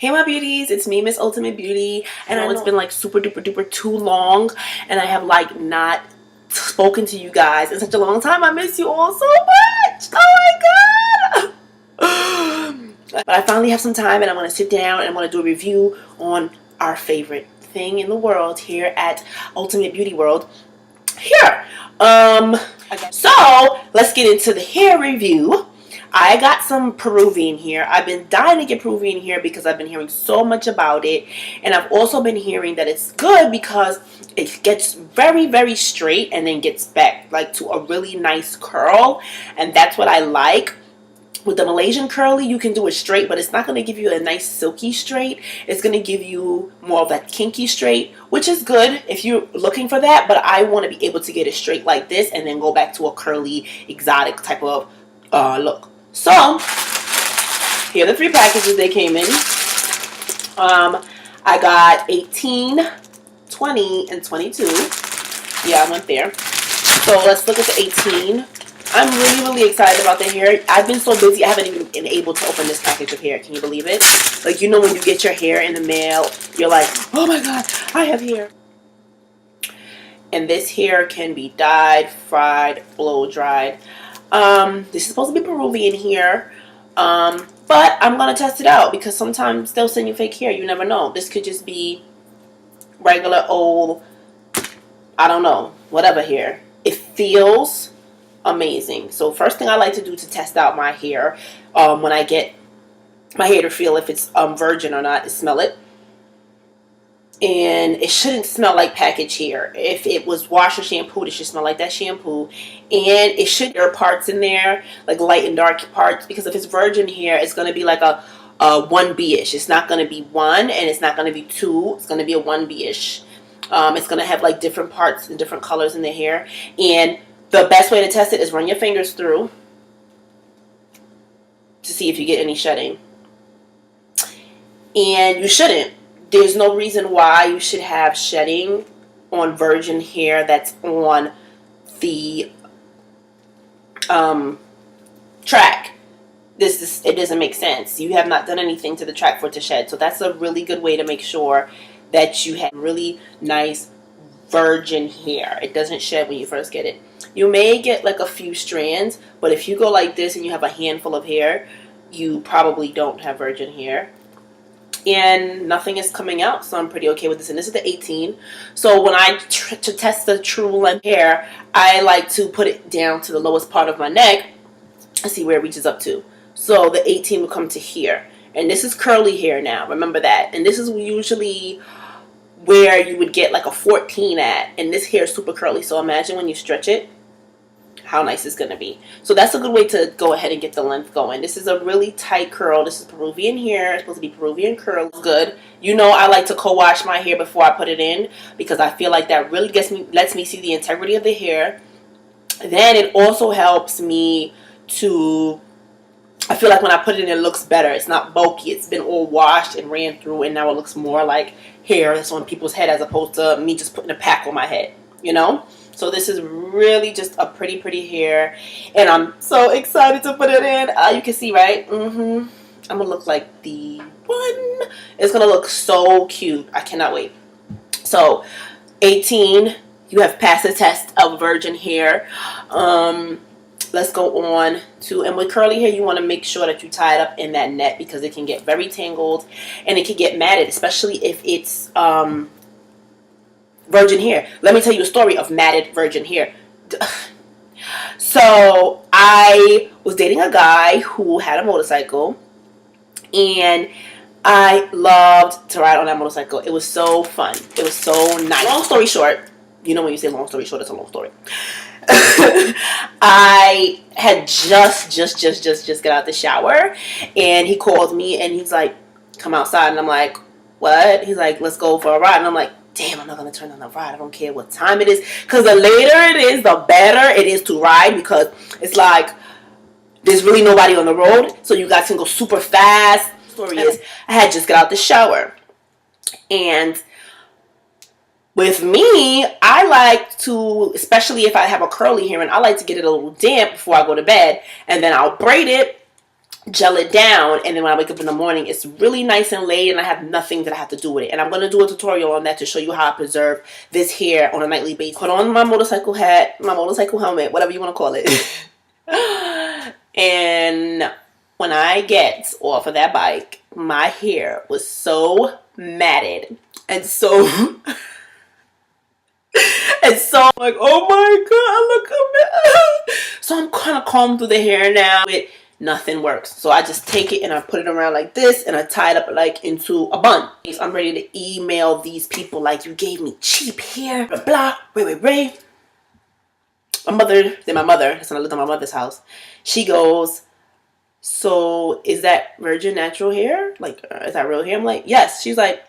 Hey my beauties, it's me, Miss Ultimate Beauty, and I know it's been like super duper duper too long, and I have like not spoken to you guys in such a long time. I miss you all so much. Oh my god! But I finally have some time, and I'm gonna sit down and I'm gonna do a review on our favorite thing in the world here at Ultimate Beauty World. Here, so let's get into the hair review. I got some Peruvian hair. I've been dying to get Peruvian hair because I've been hearing so much about it. And I've also been hearing that it's good because it gets very, very straight and then gets back like to a really nice curl. And that's what I like. With the Malaysian curly, you can do it straight, but it's not going to give you a nice silky straight. It's going to give you more of that kinky straight, which is good if you're looking for that. But I want to be able to get it straight like this and then go back to a curly, exotic type of look. So, here are the 3 packages they came in. I got 18, 20, and 22. Yeah, I went there. So, let's look at the 18. I'm really excited about the hair. I've been so busy, I haven't even been able to open this package of hair. Can you believe it? Like, you know when you get your hair in the mail, you're like, oh my god, I have hair. And this hair can be dyed, fried, blow dried. This is supposed to be Peruvian hair, but I'm gonna test it out because sometimes they'll send you fake hair. You never know. This could just be regular old, I don't know, whatever hair. It feels amazing. So first thing I like to do to test out my hair, when I get my hair to feel if it's virgin or not, is smell it. And it shouldn't smell like packaged hair. If it was washed or shampooed, it should smell like that shampoo. And it should there are parts in there, like light and dark parts, because if it's virgin hair, it's going to be like a 1B-ish. It's not going to be 1 and it's not going to be 2. It's going to be a 1B-ish. It's going to have like different parts and different colors in the hair. And the best way to test it is run your fingers through to see if you get any shedding. And you shouldn't. There's no reason why you should have shedding on virgin hair that's on the track. It doesn't make sense. You have not done anything to the track for it to shed. So that's a really good way to make sure that you have really nice virgin hair. It doesn't shed when you first get it. You may get like a few strands, but if you go like this and you have a handful of hair, you probably don't have virgin hair. And nothing is coming out, so I'm pretty okay with this. And this is the 18. So when I to test the true length hair, I like to put it down to the lowest part of my neck and see where it reaches up to. So the 18 will come to here. And this is curly hair now, remember that. And this is usually where you would get like a 14 at. And this hair is super curly, so imagine when you stretch it, how nice it's going to be. So that's a good way to go ahead and get the length going. This is a really tight curl. This is Peruvian hair. It's supposed to be Peruvian curl. It's good. You know I like to co-wash my hair before I put it in because I feel like that really lets me see the integrity of the hair. Then it also helps me to, I feel like when I put it in, it looks better. It's not bulky. It's been all washed and ran through, and now it looks more like hair that's on people's head as opposed to me just putting a pack on my head, you know? So this is really just a pretty hair, and I'm so excited to put it in. You can see, right? I'm gonna look like the one. It's gonna look so cute. I cannot wait. So 18, you have passed the test of virgin hair. Let's go on to, and with curly hair, you want to make sure that you tie it up in that net because it can get very tangled and it can get matted, especially if it's virgin hair. Let me tell you a story of matted virgin hair. So I was dating a guy who had a motorcycle, and I loved to ride on that motorcycle. It was so fun. It was so nice. Long story short, you know when you say long story short, it's a long story. I had just got out the shower, and he called me and he's like, come outside. And I'm like, what? He's like, let's go for a ride. And I'm like, damn, I'm not going to turn on the ride. I don't care what time it is. Because the later it is, the better it is to ride. Because it's like, there's really nobody on the road. So you guys can go super fast. The story is, I had just got out the shower. And with me, I like to, especially if I have a curly hair, and I like to get it a little damp before I go to bed. And then I'll braid it. gel it down, and then when I wake up in the morning, it's really nice and laid, and I have nothing that I have to do with it. And I'm going to do a tutorial on that to show you how I preserve this hair on a nightly basis. Put on my motorcycle hat, my motorcycle helmet, whatever you want to call it. And when I get off of that bike, my hair was so matted and so and so I'm like, oh my god, look at me. So I'm kind of combing through the hair now. Nothing works. So I just take it and I put it around like this, and I tie it up like into a bun. I'm ready to email these people like, you gave me cheap hair, blah blah, ray. My mother, because I lived at my mother's house, she goes, so is that virgin natural hair? Like, is that real hair? I'm like, yes. She's like,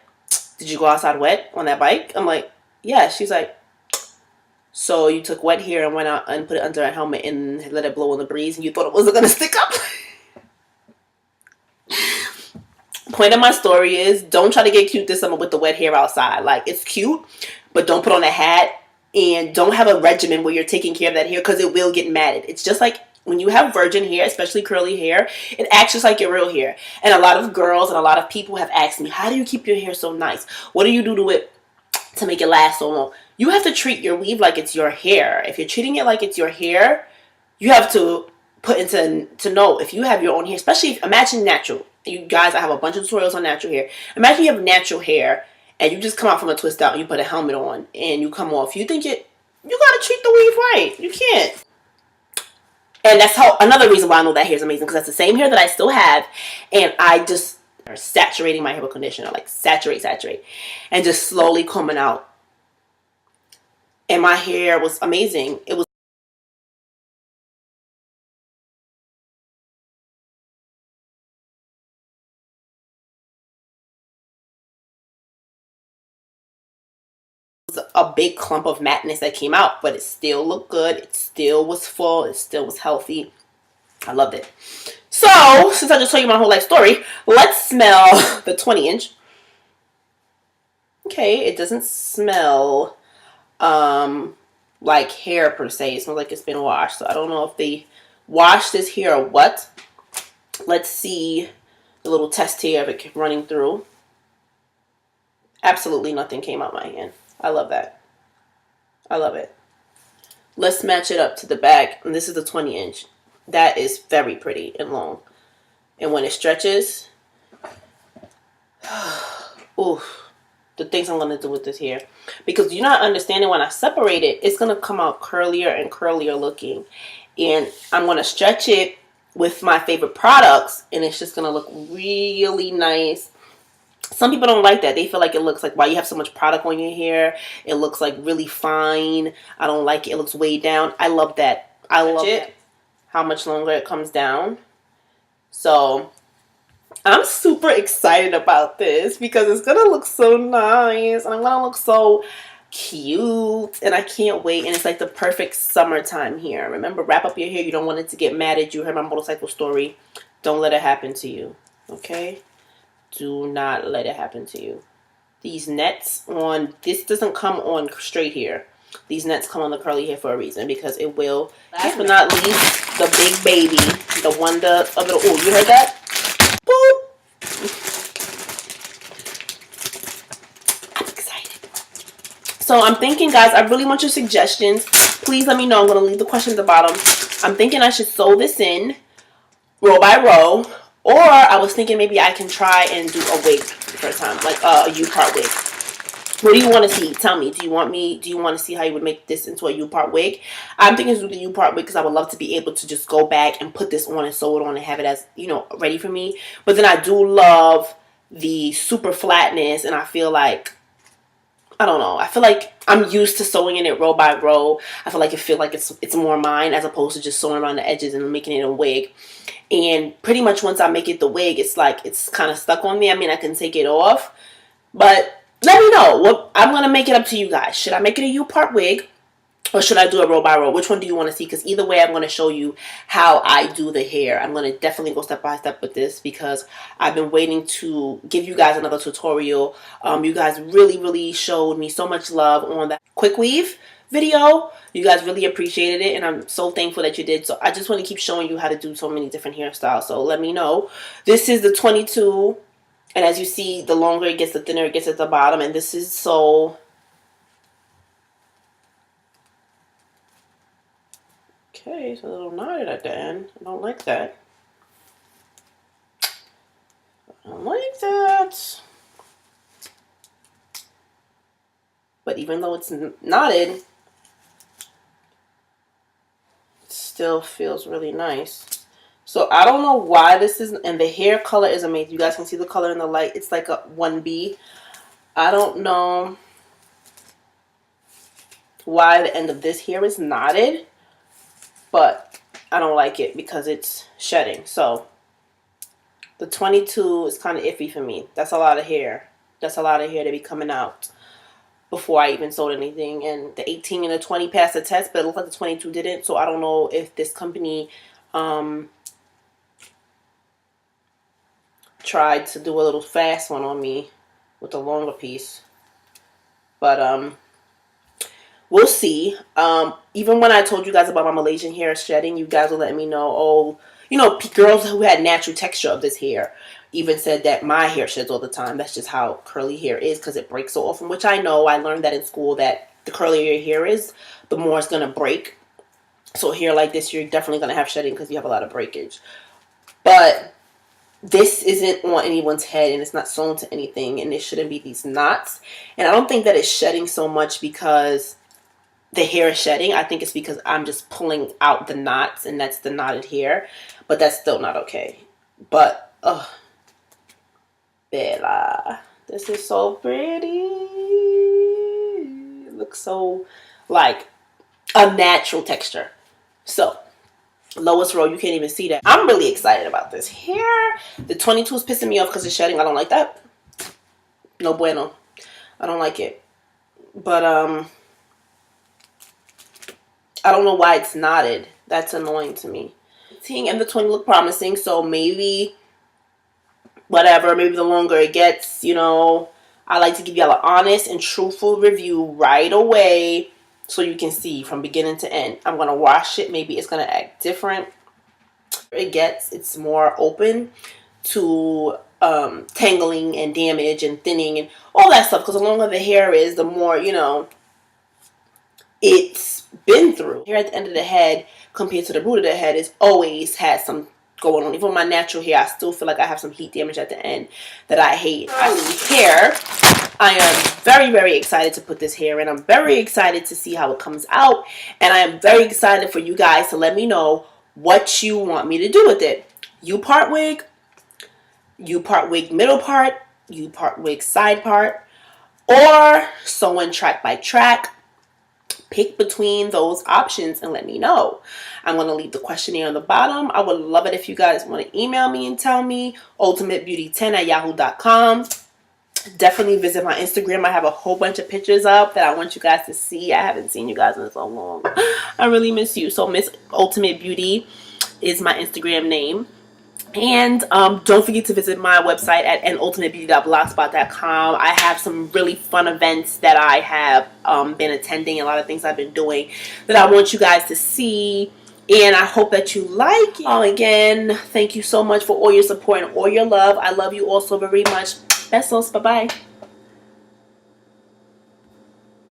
did you go outside wet on that bike? I'm like, yeah. She's like, so you took wet hair and went out and put it under a helmet and let it blow in the breeze, and you thought it wasn't going to stick up? Point of my story is, don't try to get cute this summer with the wet hair outside. Like, it's cute, but don't put on a hat, and don't have a regimen where you're taking care of that hair, because it will get matted. It's just like when you have virgin hair, especially curly hair, it acts just like your real hair. And a lot of girls and a lot of people have asked me, how do you keep your hair so nice? What do you do to it to make it last so long? You have to treat your weave like it's your hair. If you're treating it like it's your hair, you have to put into to know if you have your own hair, especially if, imagine natural. You guys, I have a bunch of tutorials on natural hair. Imagine you have natural hair and you just come out from a twist out and you put a helmet on and you come off. You think you gotta treat the weave right. You can't. And that's how, another reason why I know that hair is amazing, because that's the same hair that I still have, and I just are saturating my hair with conditioner, like saturate, and just slowly combing out. And my hair was amazing. It was a big clump of matness that came out, but it still looked good. It still was full. It still was healthy. I loved it. So, since I just told you my whole life story, let's smell the 20-inch. Okay, it doesn't smell like hair per se. It smells like it's been washed. So I don't know if they washed this hair or what. Let's see the little test here of it running through. Absolutely nothing came out my hand. I love that. I love it. Let's match it up to the back. And this is the 20-inch. That is very pretty and long. And when it stretches, oof. The things I'm going to do with this hair, because you're not understanding, when I separate it, it's going to come out curlier and curlier looking, and I'm going to stretch it with my favorite products, and it's just going to look really nice. Some people don't like that. They feel like it looks like, why you have so much product on your hair, it looks like really fine. I don't like it. It looks way down. I love that. I love it. How much longer it comes down. So I'm super excited about this because it's going to look so nice and I'm going to look so cute and I can't wait. And it's like the perfect summertime here. Remember, wrap up your hair. You don't want it to get matted. You heard my motorcycle story. Don't let it happen to you. Okay? Do not let it happen to you. These nets on, this doesn't come on straight hair. These nets come on the curly hair for a reason, because it will. Last but not least, the big baby. The wonder of the, oh, you heard that? Boop. I'm excited. So I'm thinking, guys, I really want your suggestions. Please let me know. I'm going to leave the question at the bottom. I'm thinking I should sew this in row by row. Or I was thinking maybe I can try and do a wig the first time. Like a U-part wig. What do you want to see? Tell me. Do you want to see how you would make this into a U-part wig? I'm thinking to do the U-part wig because I would love to be able to just go back and put this on and sew it on and have it as, you know, ready for me. But then I do love the super flatness, and I feel like, I don't know, I feel like I'm used to sewing in it row by row. I feel like it's more mine, as opposed to just sewing around the edges and making it a wig. And pretty much once I make it the wig, it's like it's kind of stuck on me. I mean, I can take it off, but let me know. What I'm going to make it up to you guys. Should I make it a U-part wig, or should I do a row by row? Which one do you want to see? Because either way, I'm going to show you how I do the hair. I'm going to definitely go step by step with this because I've been waiting to give you guys another tutorial. You guys really showed me so much love on that quick weave video. You guys really appreciated it, and I'm so thankful that you did. So I just want to keep showing you how to do so many different hairstyles. So let me know. This is the 22, and as you see, the longer it gets, the thinner it gets at the bottom. And this is so... Okay, it's a little knotted at the end. I don't like that. I don't like that. But even though it's knotted, it still feels really nice. So I don't know why this is, and the hair color is amazing. You guys can see the color in the light. It's like a 1B. I don't know why the end of this hair is knotted, but I don't like it because it's shedding. So the 22 is kind of iffy for me. That's a lot of hair. That's a lot of hair to be coming out before I even sold anything. And the 18 and the 20 passed the test, but it looked like the 22 didn't. So I don't know if this company tried to do a little fast one on me with the longer piece. But we'll see. Even when I told you guys about my Malaysian hair shedding, you guys were letting me know, oh, you know, girls who had natural texture of this hair even said that my hair sheds all the time. That's just how curly hair is because it breaks so often, which I know. I learned that in school, that the curlier your hair is, the more it's going to break. So hair like this, you're definitely going to have shedding because you have a lot of breakage. But this isn't on anyone's head, and it's not sewn to anything, and it shouldn't be these knots. And I don't think that it's shedding so much because the hair is shedding. I think it's because I'm just pulling out the knots, and that's the knotted hair. But that's still not okay. But, ugh. Bella. This is so pretty. It looks so like a natural texture. So, lowest row, you can't even see that. I'm really excited about this hair. The 22 is pissing me off because it's shedding. I don't like that. No bueno. I don't like it. But, I don't know why it's knotted. That's annoying to me. The 18 and the 20 look promising, so maybe whatever, maybe the longer it gets, you know, I like to give y'all an honest and truthful review right away so you can see from beginning to end. I'm going to wash it. Maybe it's going to act different. It's more open to tangling and damage and thinning and all that stuff, because the longer the hair is, the more, you know, it's been through. Here at the end of the head compared to the root of the head is always has some going on. Even with my natural hair, I still feel like I have some heat damage at the end that I hate. Hair, I am very, very excited to put this hair in. I'm very excited to see how it comes out, and I am very excited for you guys to let me know what you want me to do with it. You part wig middle part, you part wig side part, or sew in track by track. Pick between those options and let me know. I'm going to leave the questionnaire on the bottom. I would love it if you guys want to email me and tell me. ultimatebeauty10@yahoo.com. Definitely visit my Instagram. I have a whole bunch of pictures up that I want you guys to see. I haven't seen you guys in so long. I really miss you. So Miss Ultimate Beauty is my Instagram name. And don't forget to visit my website at ultimatebeauty.blogspot.com. I have some really fun events that I have been attending, a lot of things I've been doing that I want you guys to see. And I hope that you like it. Again, thank you so much for all your support and all your love. I love you all so very much. Besos. Bye-bye.